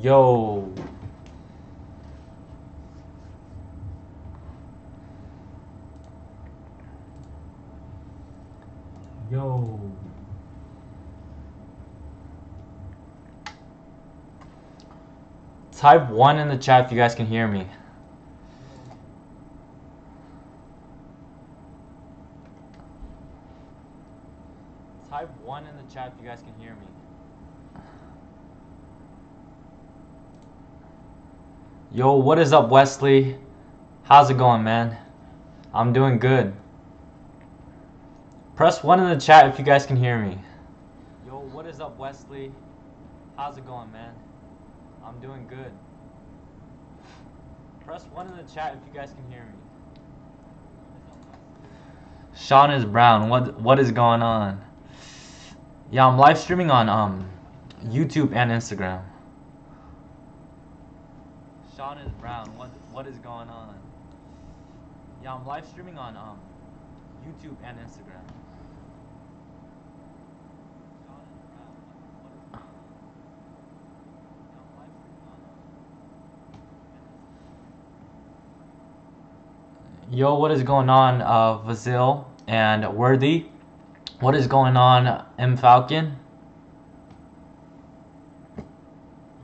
Yo, yo. Type 1 in the chat if you guys can hear me. Type 1 in the chat if you guys can hear me. Yo, what is up, Wesley? How's it going, man? I'm doing good. Press 1 in the chat if you guys can hear me. Yo, what is up, Wesley? How's it going, man? I'm doing good. Press 1 in the chat if you guys can hear me. Sean is Brown. What is going on? Yeah, I'm live streaming on YouTube and Instagram. Sean is Brown. What is going on? Yeah, I'm live streaming on YouTube and Instagram. Yo, what is going on, Vasil and Worthy? What is going on, M Falcon?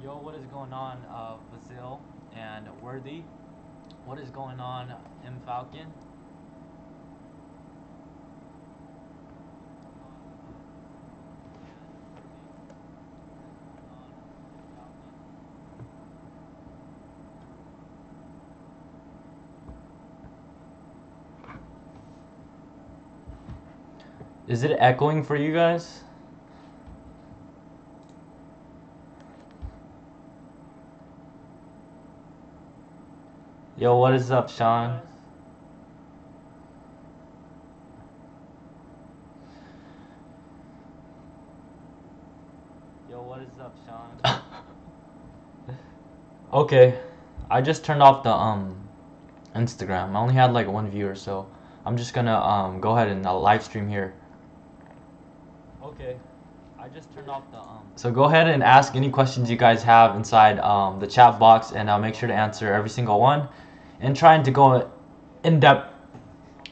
Yo, what is going on, Vasil and Worthy? What is going on, M Falcon? Is it echoing for you guys? Yo, what is up, Sean? Yo, what is up, Sean? Okay, I just turned off the Instagram. I only had like one viewer, so I'm just gonna go ahead and live stream here. Okay, I just turned off the So go ahead and ask any questions you guys have inside the chat box, and I'll make sure to answer every single one, and trying to go in depth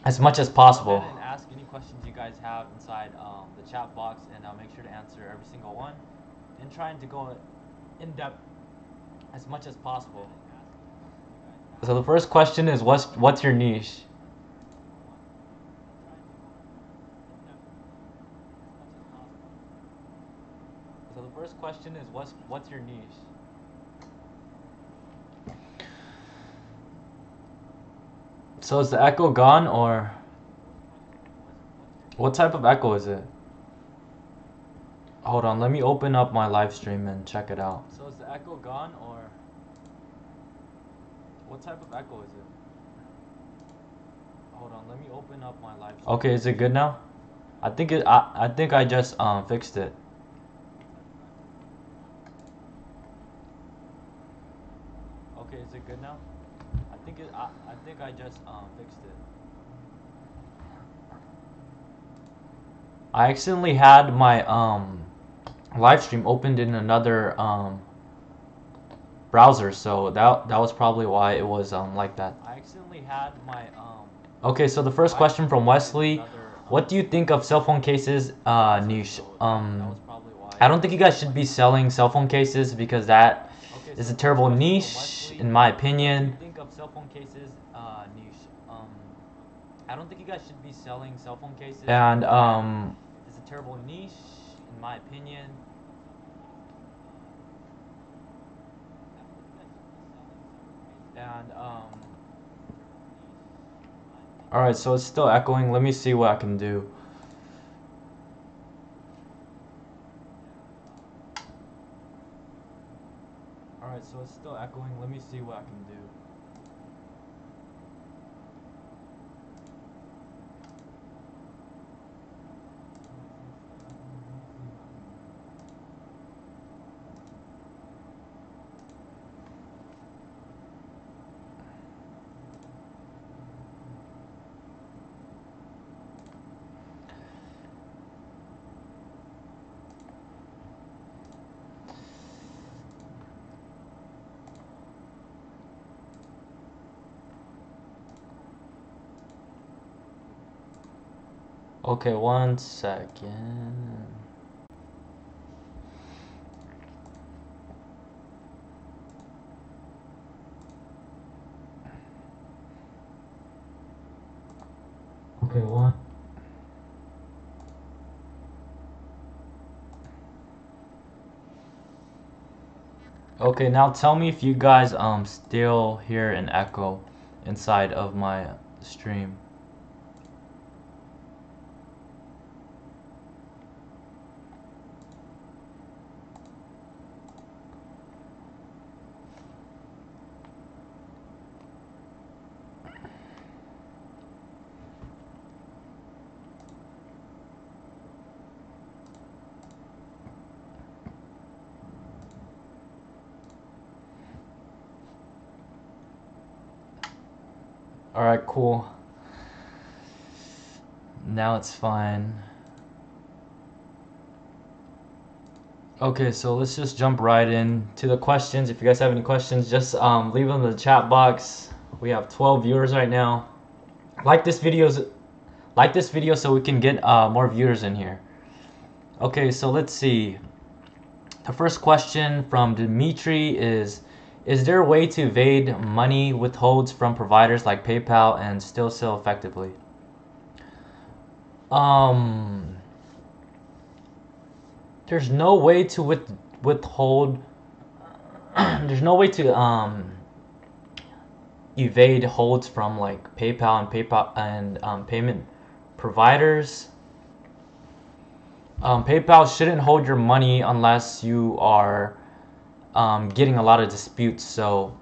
as much as possible. Go ahead and ask any questions you guys have inside the chat box, and I'll make sure to answer every single one, and trying to go in depth as much as possible. So the first question is, what's your niche? So the first question is, what's your niche? So is the echo gone, or what type of echo is it? Hold on, let me open up my live stream and check it out. So is the echo gone, or what type of echo is it? Hold on, let me open up my live stream. Okay, is it good now? I think I just fixed it. Okay, is it good now? I think I just fixed it. I accidentally had my live stream opened in another browser, so that was probably why it was like that. I accidentally had my Okay, so the first question from Wesley, what do you think of cell phone cases niche? I don't think you guys should be selling cell phone cases because that is a terrible niche in my opinion. Think of cell phone cases niche. I don't think you guys should be selling cell phone cases. And it's a terrible niche in my opinion. And alright, so it's still echoing. Let me see what I can do. Alright, so it's still echoing. Let me see what I can do. Okay, 1 second. Okay, one. Okay, now tell me if you guys still hear an echo inside of my stream. All right, cool. Now it's fine. Okay, so let's just jump right in to the questions. If you guys have any questions, just leave them in the chat box. We have 12 viewers right now. Like this video, so we can get more viewers in here. Okay, so let's see. The first question from Dimitri is there a way to evade money withholds from providers like PayPal and still sell effectively? Um, there's no way to withhold. There's no way to evade holds from like PayPal and payment providers. PayPal shouldn't hold your money unless you are getting a lot of disputes. So,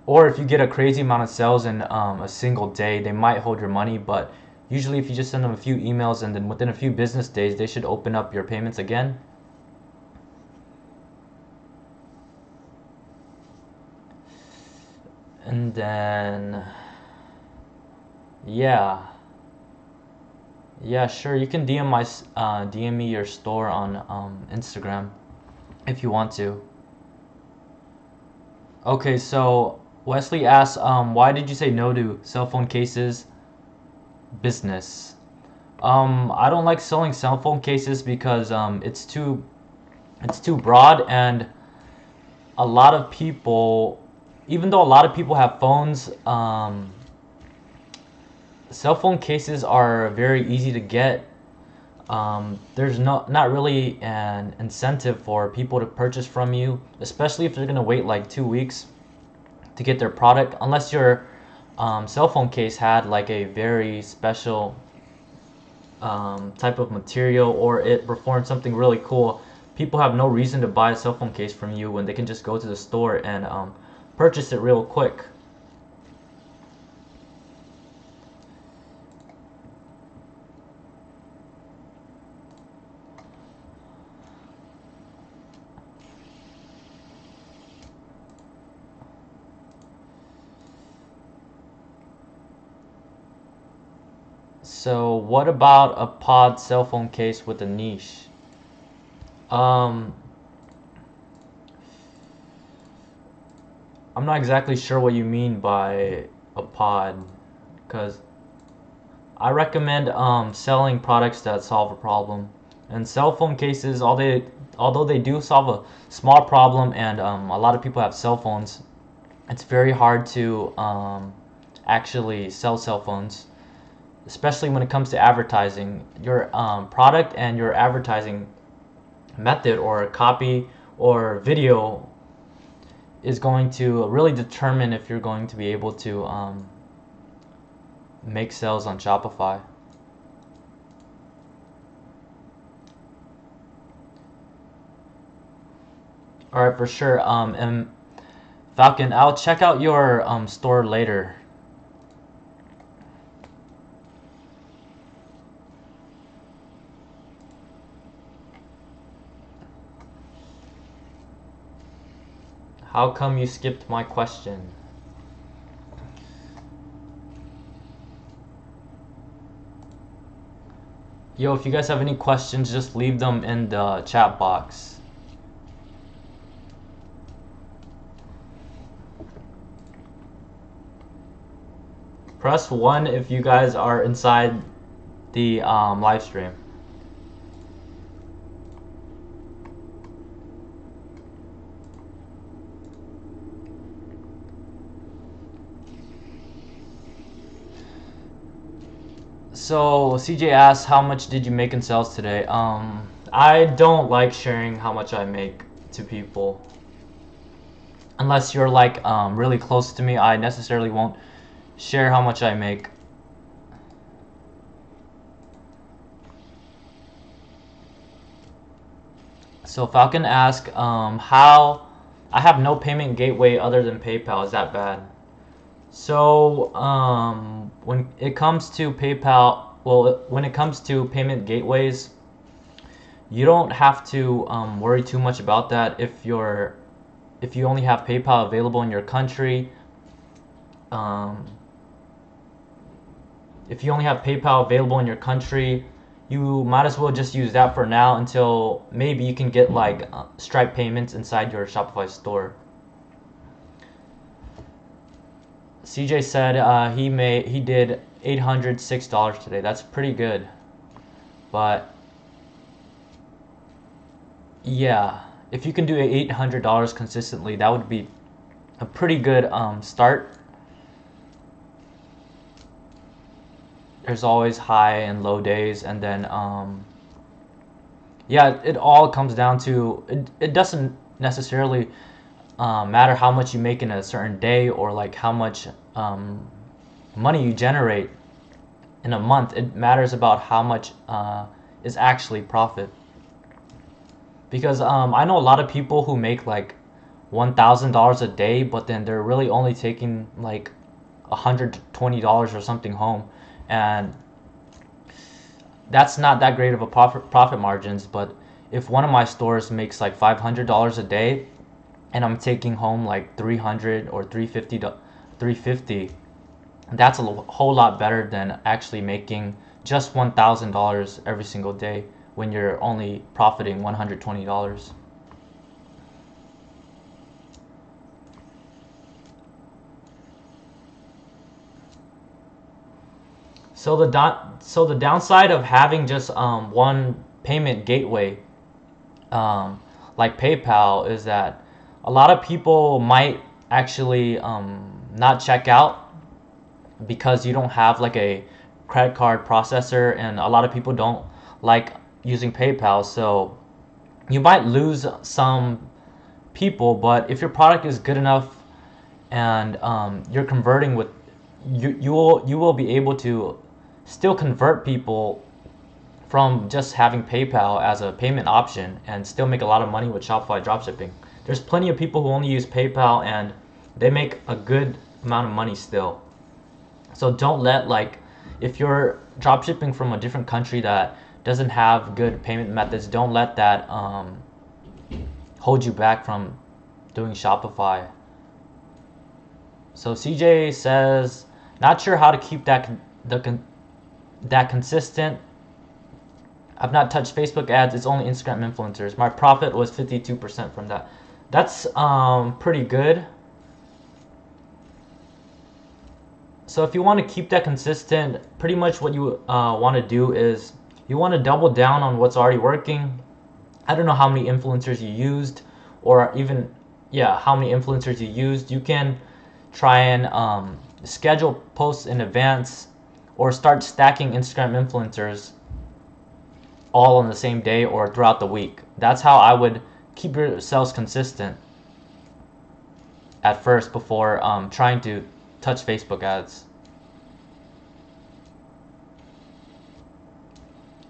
or if you get a crazy amount of sales in a single day, they might hold your money. But usually, if you just send them a few emails and then within a few business days, they should open up your payments again. And then, yeah. Yeah, sure. You can DM me your store on Instagram if you want to. Okay, so Wesley asks, why did you say no to cell phone cases business? I don't like selling cell phone cases because it's too broad, and a lot of people, even though a lot of people have phones, cell phone cases are very easy to get. There's not really an incentive for people to purchase from you, especially if they're gonna wait like 2 weeks to get their product, unless your cell phone case had like a very special type of material, or it performed something really cool. People have no reason to buy a cell phone case from you when they can just go to the store and purchase it real quick. So what about a pod cell phone case with a niche? Um, I'm not exactly sure what you mean by a pod, because I recommend selling products that solve a problem. And cell phone cases, although they do solve a small problem, and a lot of people have cell phones, it's very hard to actually sell cell phones, especially when it comes to advertising. Your product and your advertising method or copy or video is going to really determine if you're going to be able to make sales on Shopify. All right, for sure. And Falcon, I'll check out your store later. How come you skipped my question? Yo, if you guys have any questions, just leave them in the chat box. Press 1 if you guys are inside the live stream. So CJ asked, how much did you make in sales today? I don't like sharing how much I make to people. Unless you're like really close to me, I necessarily won't share how much I make. So Falcon asked, how I have no payment gateway other than PayPal. Is that bad? So when it comes to PayPal, well, when it comes to payment gateways, you don't have to worry too much about that if you only have PayPal available in your country. If you only have PayPal available in your country, you might as well just use that for now until maybe you can get like Stripe payments inside your Shopify store. CJ said he did $806 today. That's pretty good. But yeah, if you can do $800 consistently, that would be a pretty good start. There's always high and low days, and then yeah, it all comes down to it doesn't necessarily matter how much you make in a certain day or like how much money you generate in a month. It matters about how much is actually profit. Because I know a lot of people who make like $1,000 a day, but then they're really only taking like $120 or something home, and that's not that great of a profit margins. But if one of my stores makes like $500 a day, and I'm taking home like 300 or 350, that's a whole lot better than actually making just $1,000 every single day when you're only profiting $120. So the downside of having just one payment gateway, like PayPal, is that a lot of people might actually not check out because you don't have like a credit card processor, and a lot of people don't like using PayPal. So you might lose some people, but if your product is good enough and you're converting with you will be able to still convert people from just having PayPal as a payment option and still make a lot of money with Shopify dropshipping. There's plenty of people who only use PayPal and they make a good amount of money still. So don't let, like, if you're dropshipping from a different country that doesn't have good payment methods, don't let that hold you back from doing Shopify. So CJ says, not sure how to keep that consistent. I've not touched Facebook ads. It's only Instagram influencers. My profit was 52% from that. That's pretty good. So if you want to keep that consistent, pretty much what you want to do is you want to double down on what's already working. I don't know how many influencers you used, or even, yeah, how many influencers you used. You can try and schedule posts in advance, or start stacking Instagram influencers all on the same day or throughout the week. That's how I would keep your sales consistent at first before trying to touch Facebook ads.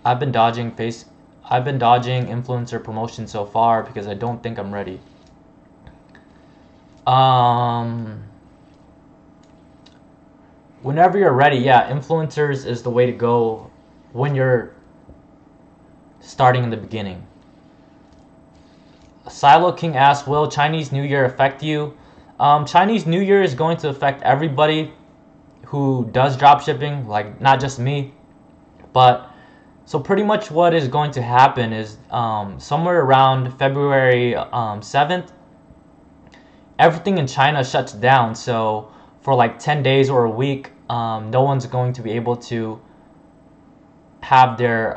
I've been dodging influencer promotion so far because I don't think I'm ready. Whenever you're ready, yeah, influencers is the way to go when you're starting in the beginning. Silo King asks, will Chinese New Year affect you? Chinese New Year is going to affect everybody who does dropshipping, like not just me. But so pretty much what is going to happen is somewhere around February 7th, everything in China shuts down. So for like 10 days or a week, no one's going to be able to have their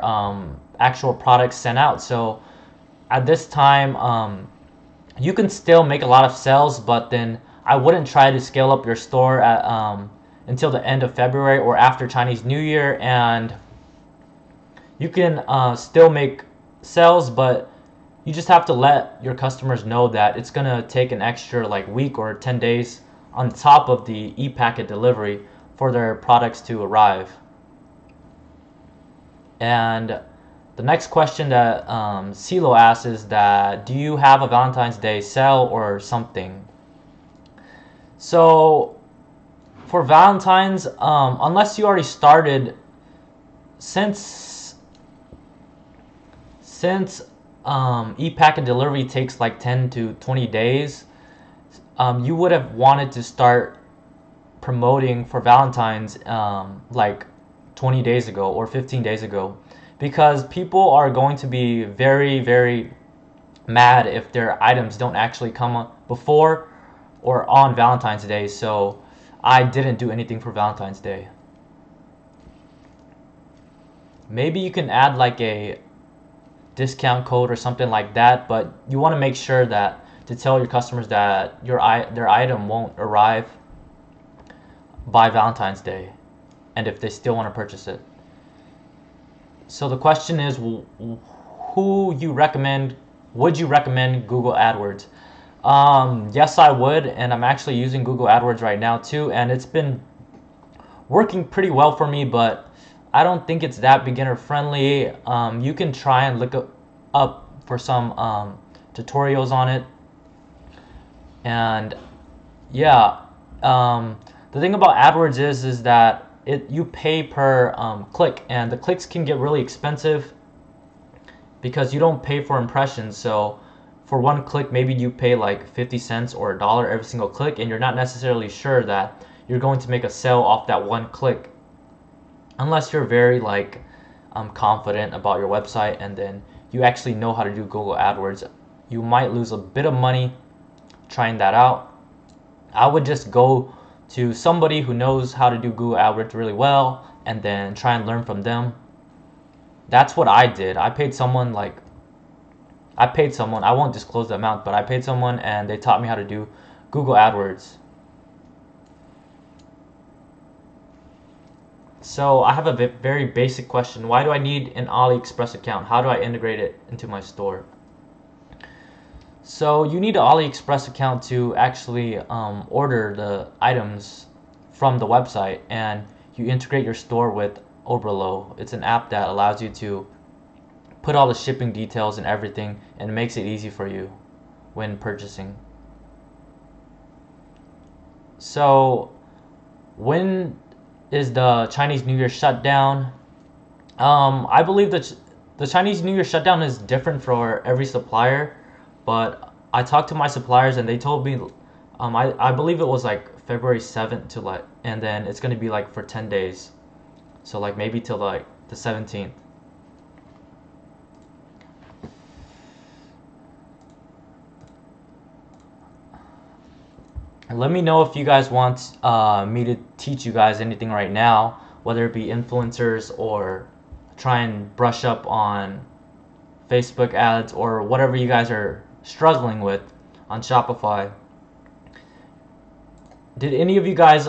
actual products sent out. So at this time, you can still make a lot of sales, but then I wouldn't try to scale up your store until the end of February or after Chinese New Year. And you can still make sales, but you just have to let your customers know that it's gonna take an extra like week or 10 days on top of the e-packet delivery for their products to arrive. And the next question that CeeLo asks is that, do you have a Valentine's Day sale or something? So for Valentine's, unless you already started, since e-packet delivery takes like 10 to 20 days, you would have wanted to start promoting for Valentine's like 20 days ago or 15 days ago, because people are going to be very, very mad if their items don't actually come before or on Valentine's Day. So I didn't do anything for Valentine's Day. Maybe you can add like a discount code or something like that, but you want to make sure that to tell your customers that their item won't arrive by Valentine's Day, and if they still want to purchase it. So the question is, would you recommend Google AdWords? Yes, I would, and I'm actually using Google AdWords right now too, and it's been working pretty well for me, but I don't think it's that beginner friendly. You can try and look up for some tutorials on it. And yeah, the thing about AdWords is that you pay per click, and the clicks can get really expensive because you don't pay for impressions. So for one click, maybe you pay like 50 cents or $1 every single click, and you're not necessarily sure that you're going to make a sale off that one click, unless you're very like confident about your website and then you actually know how to do Google AdWords. You might lose a bit of money trying that out. I would just go to somebody who knows how to do Google AdWords really well and then try and learn from them. That's what I did. I paid someone, I won't disclose the amount, but I paid someone and they taught me how to do Google AdWords. So I have a very basic question. Why do I need an AliExpress account? How do I integrate it into my store? So you need an AliExpress account to actually order the items from the website, and you integrate your store with Oberlo. It's an app that allows you to put all the shipping details and everything, and it makes it easy for you when purchasing. So when is the Chinese New Year shutdown? I believe that the Chinese New Year shutdown is different for every supplier, but I talked to my suppliers and they told me, I believe it was like February 7th to like, and then it's gonna be like for 10 days, so like maybe till like the 17th. Let me know if you guys want me to teach you guys anything right now, whether it be influencers or try and brush up on Facebook ads or whatever you guys are struggling with on Shopify. Did any of you guys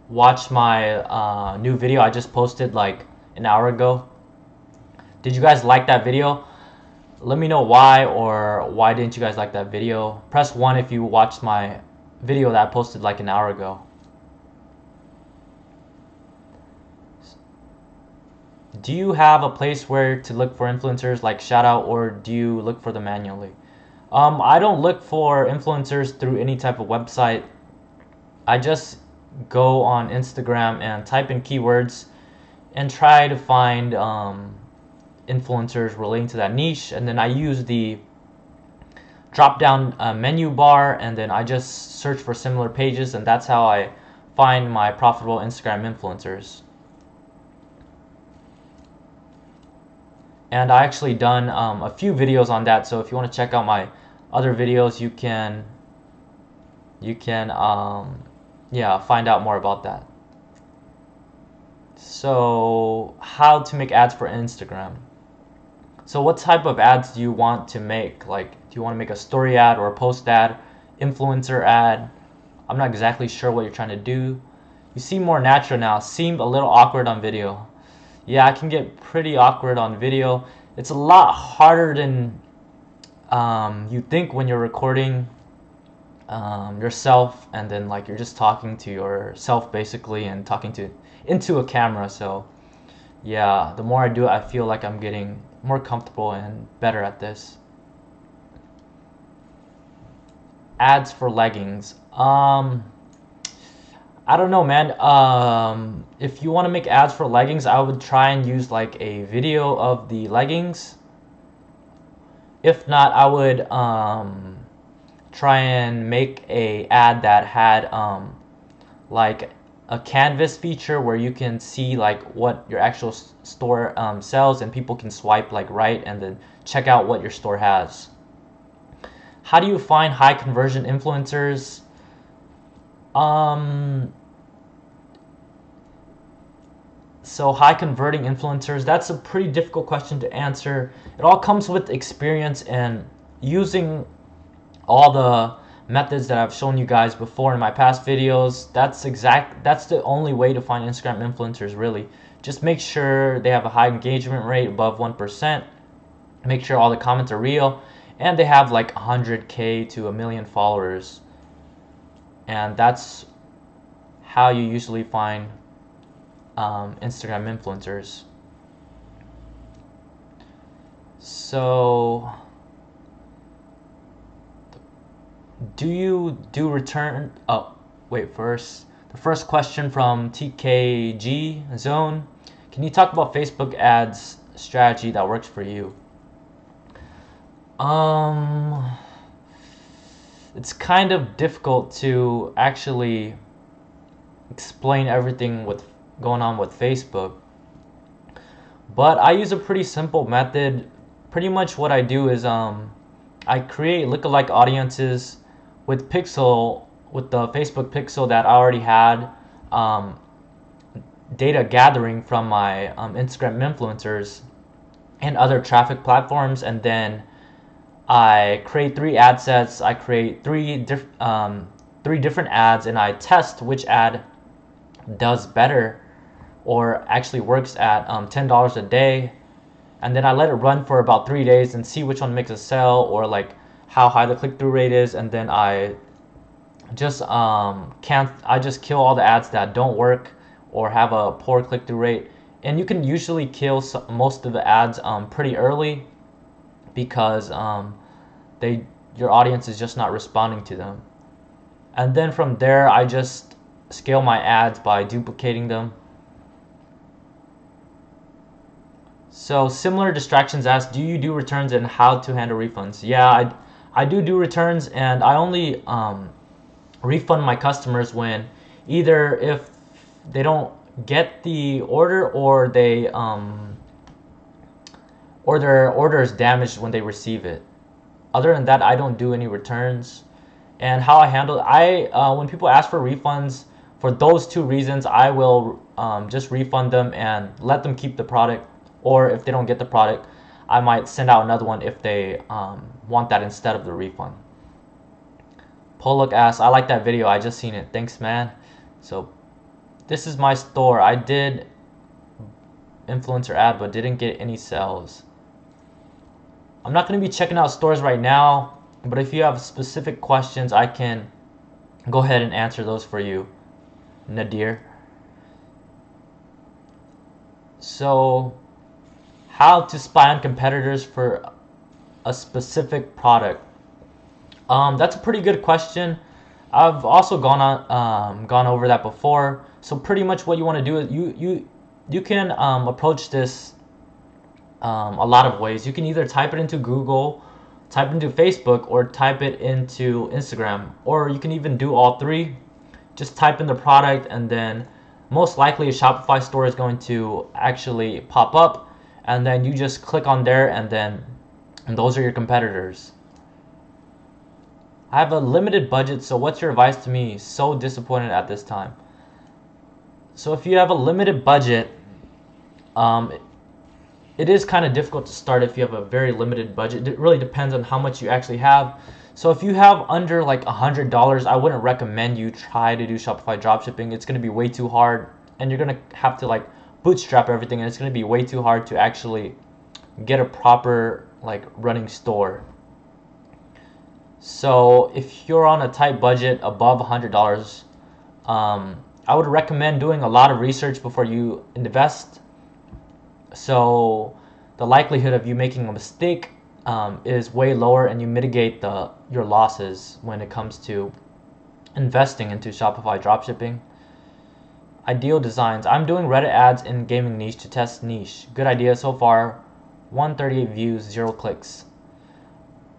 watch my new video I just posted like an hour ago? Did you guys like that video? Let me know why, or why didn't you guys like that video. Press 1 if you watched my video that I posted like an hour ago. Do you have a place where to look for influencers like Shoutout, or do you look for them manually? I don't look for influencers through any type of website. I just go on Instagram and type in keywords and try to find influencers relating to that niche, and then I use the drop down menu bar, and then I just search for similar pages, and that's how I find my profitable Instagram influencers. And I actually done a few videos on that, so if you want to check out my other videos, you can yeah, find out more about that. So, how to make ads for Instagram. So what type of ads do you want to make? Like, do you want to make a story ad or a post ad, influencer ad? I'm not exactly sure what you're trying to do. You seem more natural now. Seemed a little awkward on video. Yeah, I can get pretty awkward on video. It's a lot harder than you think when you're recording yourself, and then like you're just talking to yourself basically and talking to into a camera. So yeah, the more I do it, I feel like I'm getting more comfortable and better at this. Ads for leggings. I don't know, man. If you want to make ads for leggings, I would try and use like a video of the leggings. If not, I would try and make a ad that had like a canvas feature where you can see like what your actual store sells, and people can swipe like right and then check out what your store has. How do you find high conversion influencers? So high converting influencers, that's a pretty difficult question to answer. It all comes with experience and using all the methods that I've shown you guys before in my past videos. That's the only way to find Instagram influencers, really. Just make sure they have a high engagement rate above 1%. Make sure all the comments are real, and they have like 100K to a million followers. And that's how you usually find Instagram influencers. So do you do return? Oh, wait, first, the first question from TKG Zone. Can you talk about Facebook ads strategy that works for you? It's kind of difficult to actually explain everything with going on with Facebook, but I use a pretty simple method. Pretty much what I do is I create lookalike audiences with the Facebook pixel that I already had data gathering from my Instagram influencers and other traffic platforms, and then I create 3 ad sets. I create three different ads, and I test which ad does better or actually works at $10 a day, and then I let it run for about 3 days and see which one makes a sell or like how high the click-through rate is, and then I just kill all the ads that don't work or have a poor click-through rate. And you can usually kill most of the ads pretty early because your audience is just not responding to them. And then from there, I just scale my ads by duplicating them. So similar distractions asked, do you do returns and how to handle refunds? Yeah, I do returns, and I only refund my customers when either if they don't get the order or or their order is damaged when they receive it. Other than that, I don't do any returns. And how I handle it, when people ask for refunds for those 2 reasons, I will just refund them and let them keep the product. Or if they don't get the product, I might send out another one if they want that instead of the refund. Pollock asks, I like that video. I just seen it. Thanks, man. So this is my store. I did influencer ad but didn't get any sales. I'm not going to be checking out stores right now, but if you have specific questions, I can go ahead and answer those for you, Nadir. So how to spy on competitors for a specific product. That's a pretty good question. I've also gone over that before. So pretty much what you want to do is you can approach this a lot of ways. You can either type it into Google, type it into Facebook, or type it into Instagram, or you can even do all 3. Just type in the product, and then most likely a Shopify store is going to actually pop up, and then you just click on there, and those are your competitors. I have a limited budget, so what's your advice to me? So disappointed at this time. So if you have a limited budget, um, it is kind of difficult to start if you have a very limited budget. It really depends on how much you actually have. So if you have under like $100, I wouldn't recommend you try to do Shopify dropshipping. It's going to be way too hard, and you're going to have to like bootstrap everything, and it's going to be way too hard to actually get a proper like running store. So if you're on a tight budget above $100, I would recommend doing a lot of research before you invest. So the likelihood of you making a mistake is way lower, and you mitigate your losses when it comes to investing into Shopify dropshipping. Ideal designs. I'm doing Reddit ads in gaming niche to test niche. Good idea so far. 138 views, 0 clicks.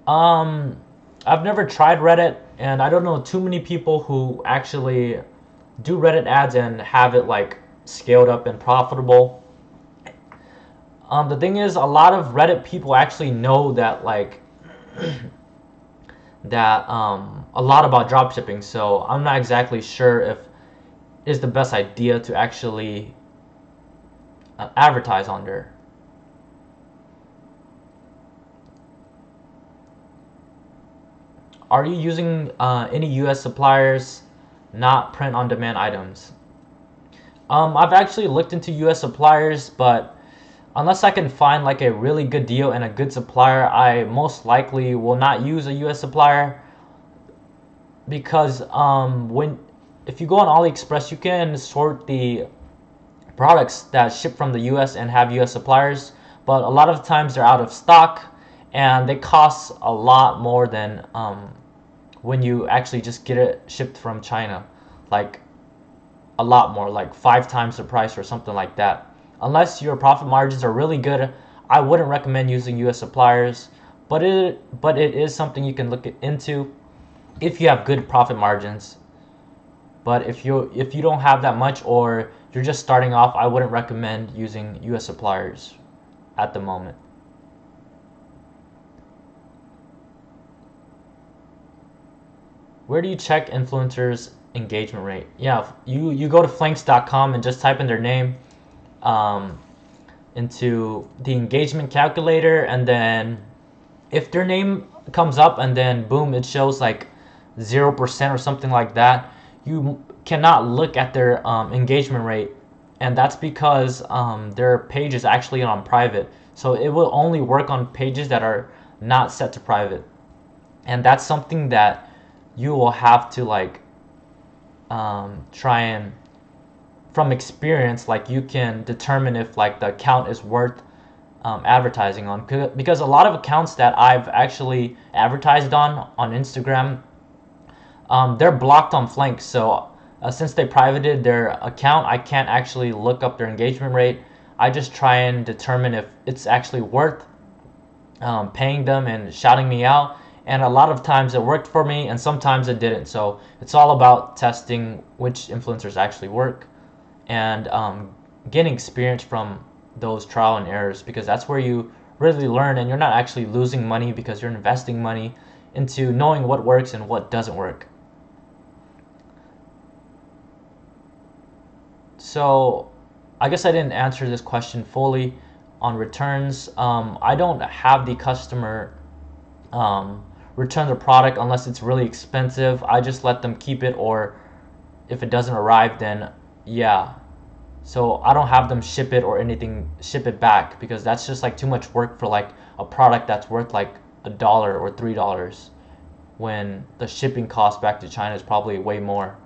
I've never tried Reddit, and I don't know too many people who actually do Reddit ads and have it like scaled up and profitable. The thing is, a lot of Reddit people actually know that like that a lot about dropshipping, so I'm not exactly sure if it's the best idea to actually advertise on there. Are you using any US suppliers, not print-on-demand items? I've actually looked into US suppliers, but unless I can find like a really good deal and a good supplier, I most likely will not use a US supplier, because if you go on AliExpress, you can sort the products that ship from the US and have US suppliers, but a lot of times they're out of stock and they cost a lot more than when you actually just get it shipped from China, like a lot more, like 5 times the price or something like that. Unless your profit margins are really good, I wouldn't recommend using US suppliers, but it is something you can look into if you have good profit margins. But if you don't have that much, or you're just starting off, I wouldn't recommend using US suppliers at the moment. Where do you check influencers engagement rate? Yeah, you go to flanks.com and just type in their name into the engagement calculator, and then if their name comes up and then boom, it shows like 0% or something like that, you cannot look at their engagement rate, and that's because their page is actually on private, so it will only work on pages that are not set to private, and that's something that you will have to like try and, from experience, like you can determine if like the account is worth advertising on, because a lot of accounts that I've actually advertised on Instagram, they're blocked on Flanks. So since they privated their account, I can't actually look up their engagement rate. I just try and determine if it's actually worth paying them and shouting me out. And a lot of times it worked for me, and sometimes it didn't. So it's all about testing which influencers actually work, and getting experience from those trial and errors, because that's where you really learn, and you're not actually losing money because you're investing money into knowing what works and what doesn't work. So I guess I didn't answer this question fully on returns. I don't have the customer return the product unless it's really expensive. I just let them keep it, or if it doesn't arrive, then yeah. So I don't have them ship it or anything, ship it back, because that's just like too much work for like a product that's worth like $1 or $3, when the shipping cost back to China is probably way more.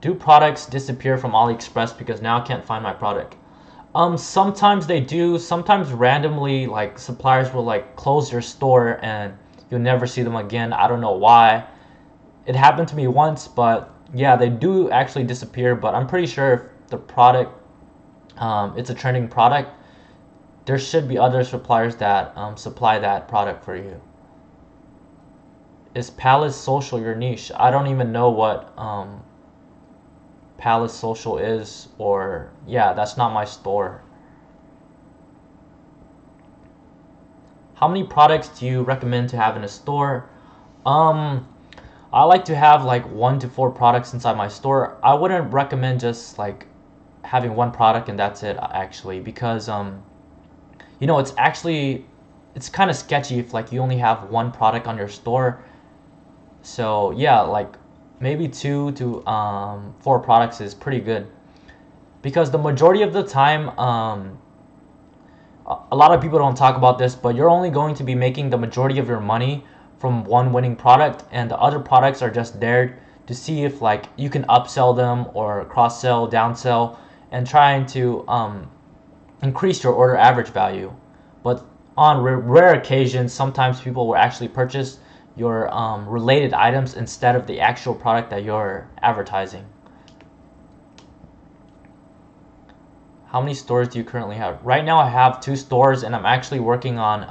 Do products disappear from AliExpress because now I can't find my product? Sometimes they do. Sometimes randomly, like suppliers will like close their store and you'll never see them again. I don't know why. It happened to me once, but yeah, they do actually disappear. But I'm pretty sure if the product, it's a trending product, there should be other suppliers that supply that product for you. Is Palace Social your niche? I don't even know what Palace Social is, or yeah, that's not my store. How many products do you recommend to have in a store? I like to have like 1 to 4 products inside my store. I wouldn't recommend just like having one product and that's it actually, because it's actually it's kind of sketchy if like you only have one product on your store. So yeah, like maybe 2 to 4 products is pretty good, because the majority of the time, a lot of people don't talk about this, but you're only going to be making the majority of your money from one winning product, and the other products are just there to see if like you can upsell them or cross sell, downsell, and trying to increase your order average value. But on rare occasions, sometimes people will actually purchase your related items instead of the actual product that you're advertising. How many stores do you currently have? Right now I have 2 stores, and I'm actually working on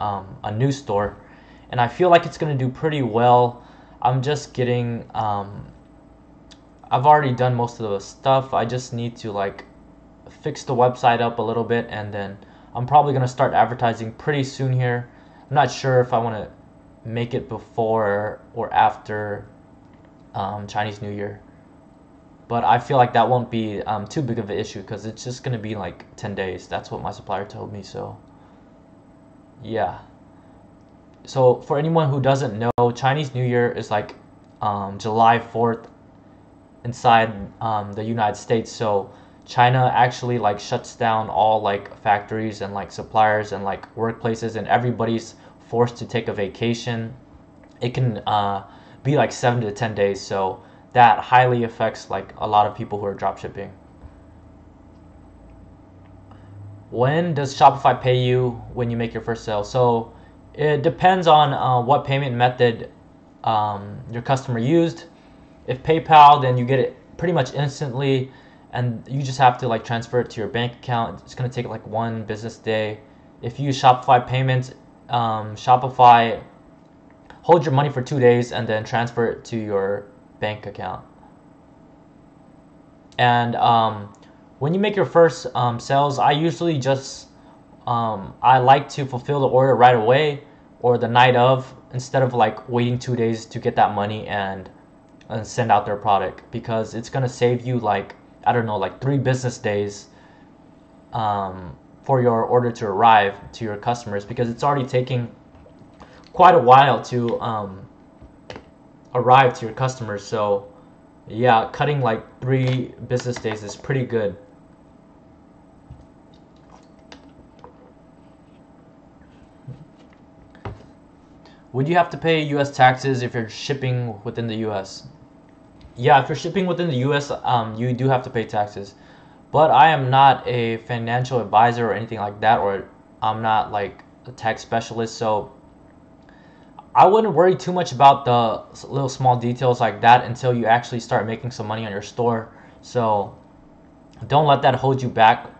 a new store, and I feel like it's going to do pretty well. I'm just getting I've already done most of the stuff. I just need to like fix the website up a little bit, and then I'm probably going to start advertising pretty soon here. I'm not sure if I want to make it before or after Chinese New Year, but I feel like that won't be too big of an issue because it's just going to be like 10 days. That's what my supplier told me. So yeah. So for anyone who doesn't know, Chinese New Year is like July 4th inside the United States. So China actually like shuts down all like factories and like suppliers and like workplaces, and everybody's forced to take a vacation. It can be like 7 to 10 days. So that highly affects like a lot of people who are dropshipping. When does Shopify pay you when you make your first sale? So it depends on what payment method your customer used. If PayPal, then you get it pretty much instantly, and you just have to like transfer it to your bank account. It's gonna take like 1 business day. If you use Shopify payments, Shopify holds your money for 2 days and then transfer it to your bank account. And when you make your first sales, I usually just I like to fulfill the order right away or the night of, instead of like waiting 2 days to get that money and send out their product, because it's gonna save you like, I don't know, like 3 business days for your order to arrive to your customers, because it's already taking quite a while to arrive to your customers. So yeah, cutting like 3 business days is pretty good. Would you have to pay US taxes if you're shipping within the US? Yeah, if you're shipping within the US, you do have to pay taxes. But I am not a financial advisor or anything like that, or I'm not like a tax specialist, so I wouldn't worry too much about the little small details like that until you actually start making some money on your store. So don't let that hold you back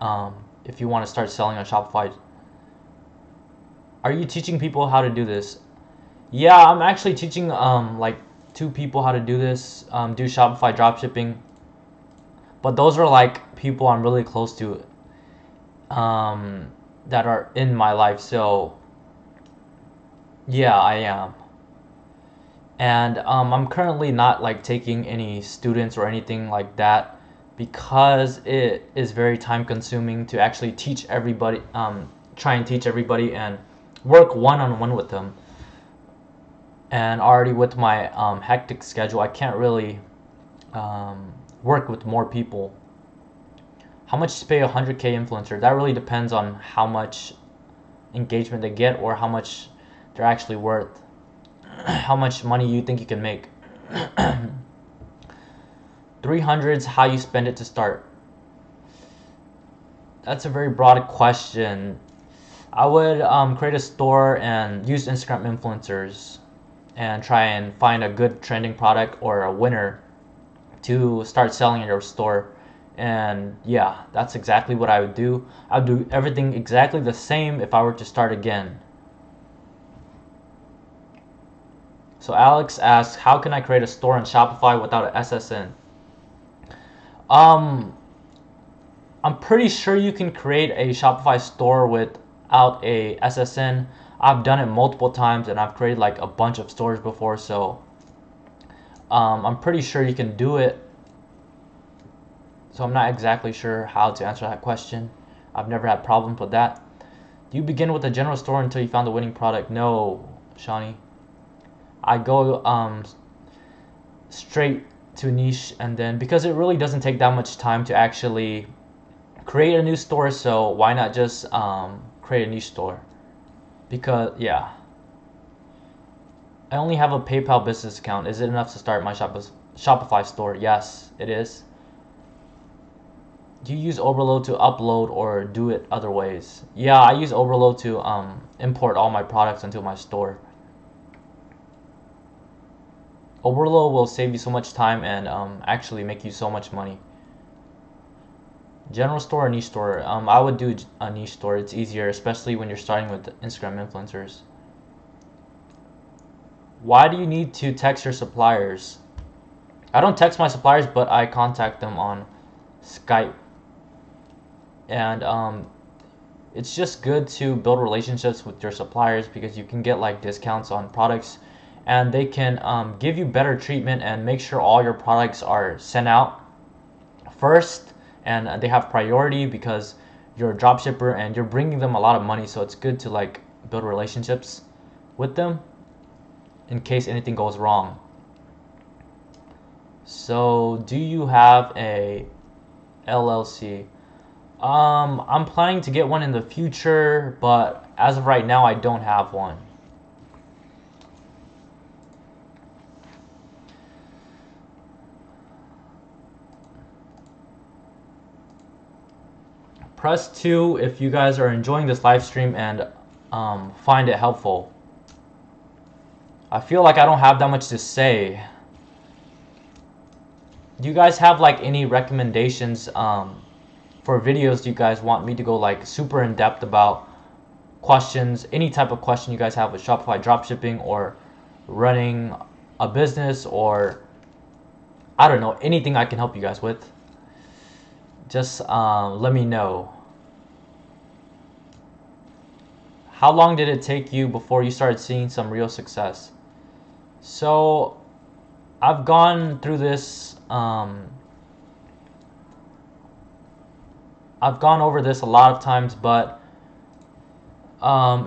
if you want to start selling on Shopify. Are you teaching people how to do this? Yeah, I'm actually teaching like 2 people how to do this, do Shopify dropshipping. But those are like people I'm really close to that are in my life. So yeah, I am. And I'm currently not like taking any students or anything like that, because it is very time consuming to actually teach everybody, try and teach everybody and work one-on-one with them. And already with my hectic schedule, I can't really work with more people. How much to pay a 100K influencer? That really depends on how much engagement they get or how much they're actually worth. How much money you think you can make. 300's how you spend it to start. That's a very broad question. I would create a store and use Instagram influencers and try and find a good trending product or a winner to start selling in your store. And yeah, that's exactly what I would do. I would do everything exactly the same if I were to start again. So Alex asks, how can I create a store on Shopify without an SSN? I'm pretty sure you can create a Shopify store without a SSN. I've done it multiple times and I've created like a bunch of stores before, so I'm pretty sure you can do it, so I'm not exactly sure how to answer that question. I've never had problems with that. Do you begin with a general store until you found the winning product? No, Shawnee. I go straight to niche, and then because it really doesn't take that much time to actually create a new store, so why not just create a niche store? Because yeah, I only have a PayPal business account. Is it enough to start my Shopify store? Yes, it is. Do you use Overload to upload or do it other ways? Yeah, I use Overload to import all my products into my store. Overload will save you so much time and actually make you so much money. General store or niche store? I would do a niche store. It's easier, especially when you're starting with Instagram influencers. Why do you need to text your suppliers? I don't text my suppliers, but I contact them on Skype. And it's just good to build relationships with your suppliers because you can get like discounts on products, and they can give you better treatment and make sure all your products are sent out first, and they have priority because you're a dropshipper and you're bringing them a lot of money. So it's good to like build relationships with them in case anything goes wrong. So do you have a LLC? I'm planning to get one in the future, but as of right now, I don't have one. Press 2 if you guys are enjoying this live stream and find it helpful. I feel like I don't have that much to say. Do you guys have like any recommendations for videos? Do you guys want me to go like super in depth about questions, any type of question you guys have with Shopify dropshipping or running a business, or I don't know, anything I can help you guys with? Just let me know. How long did it take you before you started seeing some real success? So I've gone through this, I've gone over this a lot of times, but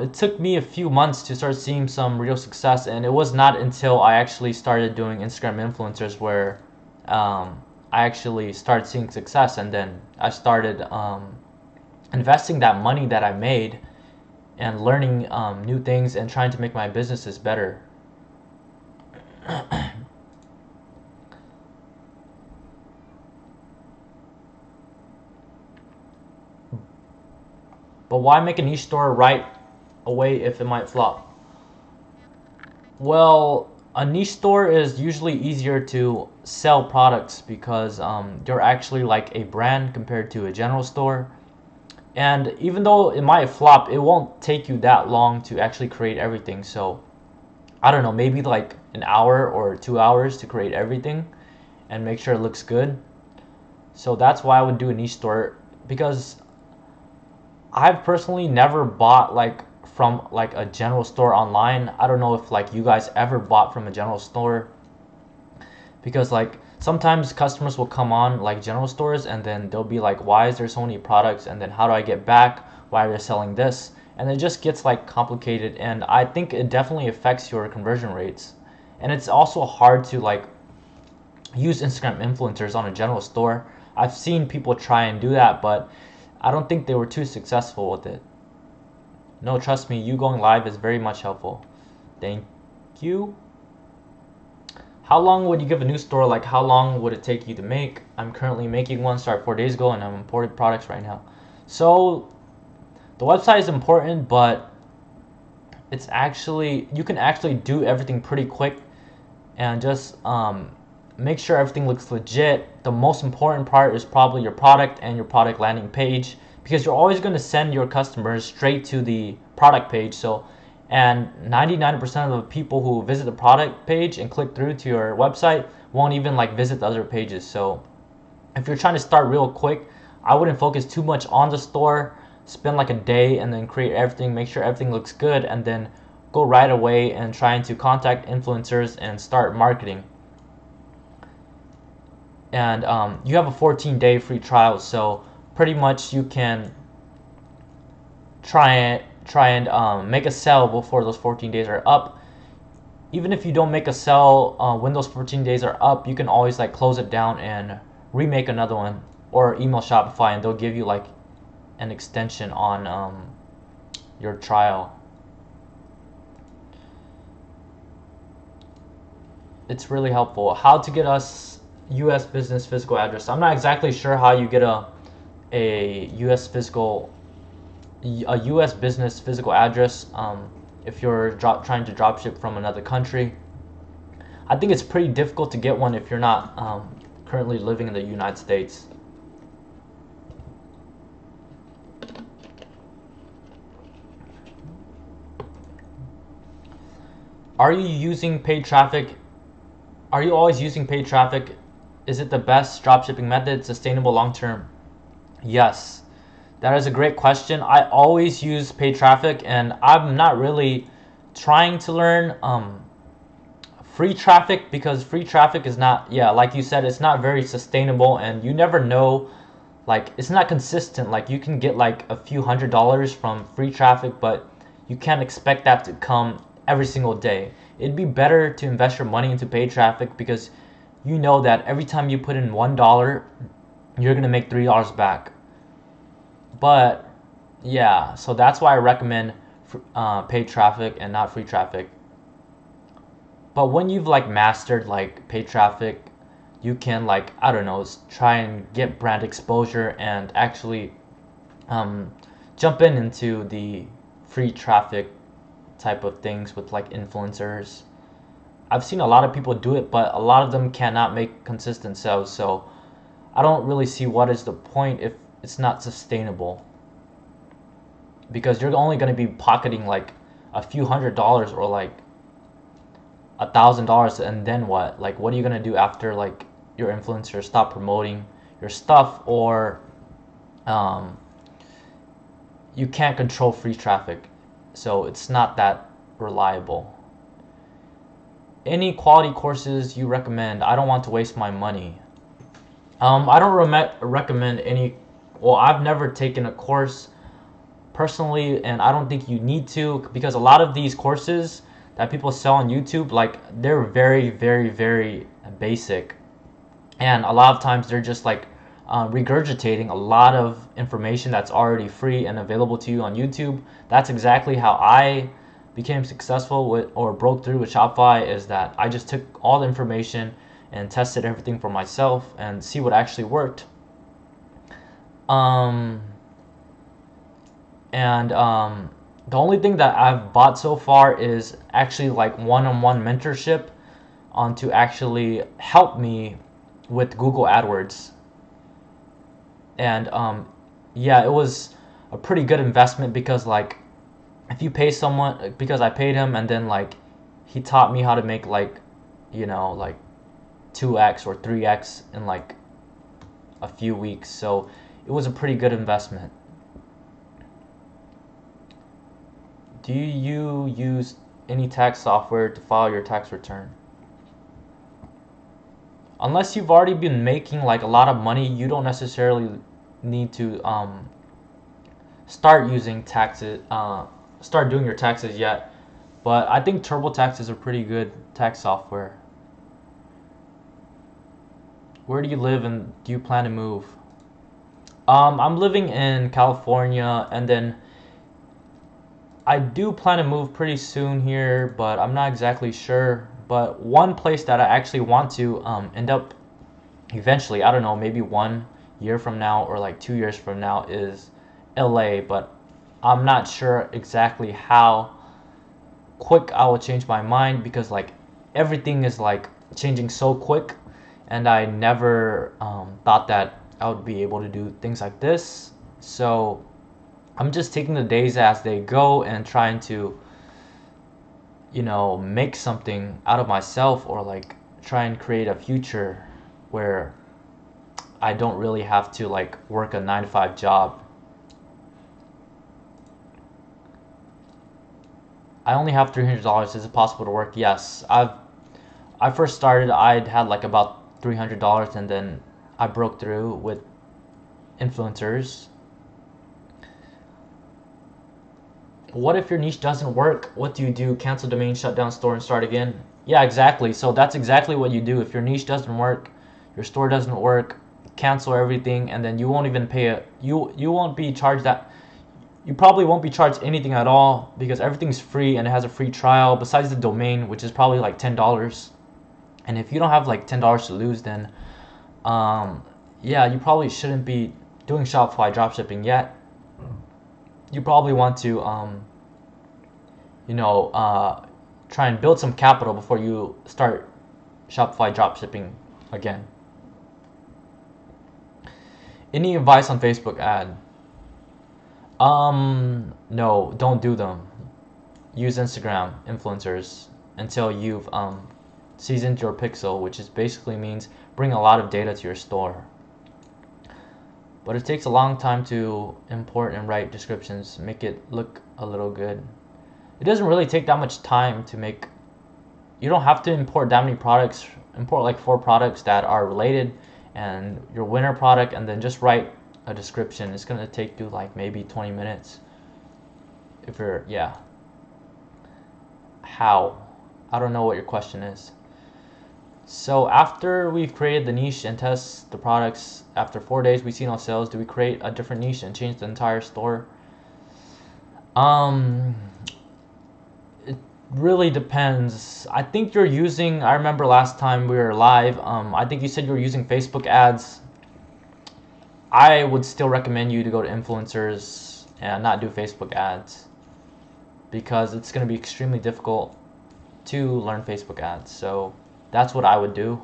it took me a few months to start seeing some real success, and it was not until I actually started doing Instagram influencers where I actually started seeing success, and then I started investing that money that I made and learning new things and trying to make my businesses better. But why make a niche store right away if it might flop? Well, a niche store is usually easier to sell products because you're actually like a brand compared to a general store. And even though it might flop, it won't take you that long to actually create everything. So I don't know, maybe like an hour or 2 hours to create everything and make sure it looks good. So that's why I would do a niche store, because I've personally never bought like from like a general store online. I don't know if like you guys ever bought from a general store, because like sometimes customers will come on like general stores and then they'll be like, why is there so many products, and then how do I get back, why are they selling this, and it just gets like complicated, and I think it definitely affects your conversion rates. And it's also hard to like use Instagram influencers on a general store. I've seen people try and do that, but I don't think they were too successful with it. No, trust me, you going live is very much helpful. Thank you. How long would you give a new store? Like, how long would it take you to make? I'm currently making one, started 4 days ago, and I'm importing products right now. So the website is important, but it's actually, you can actually do everything pretty quick, and just make sure everything looks legit. The most important part is probably your product and your product landing page, because you're always going to send your customers straight to the product page. So, and 99% of the people who visit the product page and click through to your website won't even like visit the other pages. So if you're trying to start real quick, I wouldn't focus too much on the store. Spend like a day and then create everything, make sure everything looks good, and then go right away and trying to contact influencers and start marketing. and you have a 14-day free trial, so pretty much you can try and make a sell before those 14 days are up. Even if you don't make a sell when those 14 days are up, you can always like close it down and remake another one, or email Shopify and they'll give you like an extension on your trial. It's really helpful. How to get us US business physical address. I'm not exactly sure how you get a US business physical address if you're trying to dropship from another country. I think it's pretty difficult to get one if you're not currently living in the United States. Are you using paid traffic? Are you always using paid traffic? Is it the best dropshipping method, sustainable long term? Yes, that is a great question. I always use paid traffic, and I'm not really trying to learn free traffic, because free traffic is not, yeah, like you said, it's not very sustainable, and you never know, like it's not consistent. Like you can get like a few $100s from free traffic, but you can't expect that to come every single day. It'd be better to invest your money into paid traffic, because you know that every time you put in $1, you're gonna make $3 back. But yeah, so that's why I recommend paid traffic and not free traffic. But when you've like mastered like paid traffic, you can, like, I don't know, try and get brand exposure and actually jump into the free traffic type of things with like influencers. I've seen a lot of people do it, but a lot of them cannot make consistent sales, so I don't really see what is the point if it's not sustainable, because you're only going to be pocketing like a few $100s or like $1,000, and then what? Like, what are you going to do after like your influencers stop promoting your stuff, or you can't control free traffic, so it's not that reliable. Any quality courses you recommend? I don't want to waste my money. I don't recommend any. Well, I've never taken a course personally, and I don't think you need to, because a lot of these courses that people sell on YouTube, like, they're very, very, very basic, and a lot of times they're just like regurgitating a lot of information that's already free and available to you on YouTube. That's exactly how I became successful with, or broke through with Shopify, is that I just took all the information and tested everything for myself and see what actually worked. The only thing that I've bought so far is actually like one-on-one mentorship on to actually help me with Google AdWords. And yeah, it was a pretty good investment, because like if you pay someone, because I paid him, and then like he taught me how to make like, you know, like 2x or 3x in like a few weeks, so it was a pretty good investment. Do you use any tax software to file your tax return? Unless you've already been making like a lot of money, you don't necessarily need to start using taxes, start doing your taxes yet. But I think TurboTax is a pretty good tax software. Where do you live, and do you plan to move? I'm living in California, and then I do plan to move pretty soon here, but I'm not exactly sure. But one place that I actually want to end up eventually, I don't know, maybe 1 year from now or like 2 years from now, is LA. But I'm not sure exactly how quick I will change my mind, because like everything is like changing so quick, and I never thought that I would be able to do things like this. So I'm just taking the days as they go and trying to, you know, make something out of myself, or like try and create a future where I don't really have to like work a 9-to-5 job. I only have $300. Is it possible to work? Yes. I first started, I'd had like about $300, and then I broke through with influencers. What if your niche doesn't work? What do? Cancel domain, shut down store, and start again? Yeah, exactly. So that's exactly what you do. If your niche doesn't work, your store doesn't work, cancel everything, and then you won't even pay it. You won't be charged that. You probably won't be charged anything at all because everything's free and it has a free trial besides the domain, which is probably like $10. And if you don't have like $10 to lose, then yeah, you probably shouldn't be doing Shopify dropshipping yet. You probably want to try and build some capital before you start Shopify dropshipping again. Any advice on Facebook ad? No, don't do them. Use Instagram influencers until you've seasoned your pixel, which is basically means bring a lot of data to your store. But it takes a long time to import and write descriptions, make it look a little good. It doesn't really take that much time to make. You don't have to import that many products. Import like 4 products that are related and your winner product, and then just write a description. It's gonna take you like maybe 20 minutes. If you're, yeah. How? I don't know what your question is. So after we've created the niche and test the products, after 4 days we see no sales, do we create a different niche and change the entire store? It really depends. I think you're using, I remember last time we were live, I think you said you were using Facebook ads. I would still recommend you to go to influencers and not do Facebook ads because it's going to be extremely difficult to learn Facebook ads. So that's what I would do.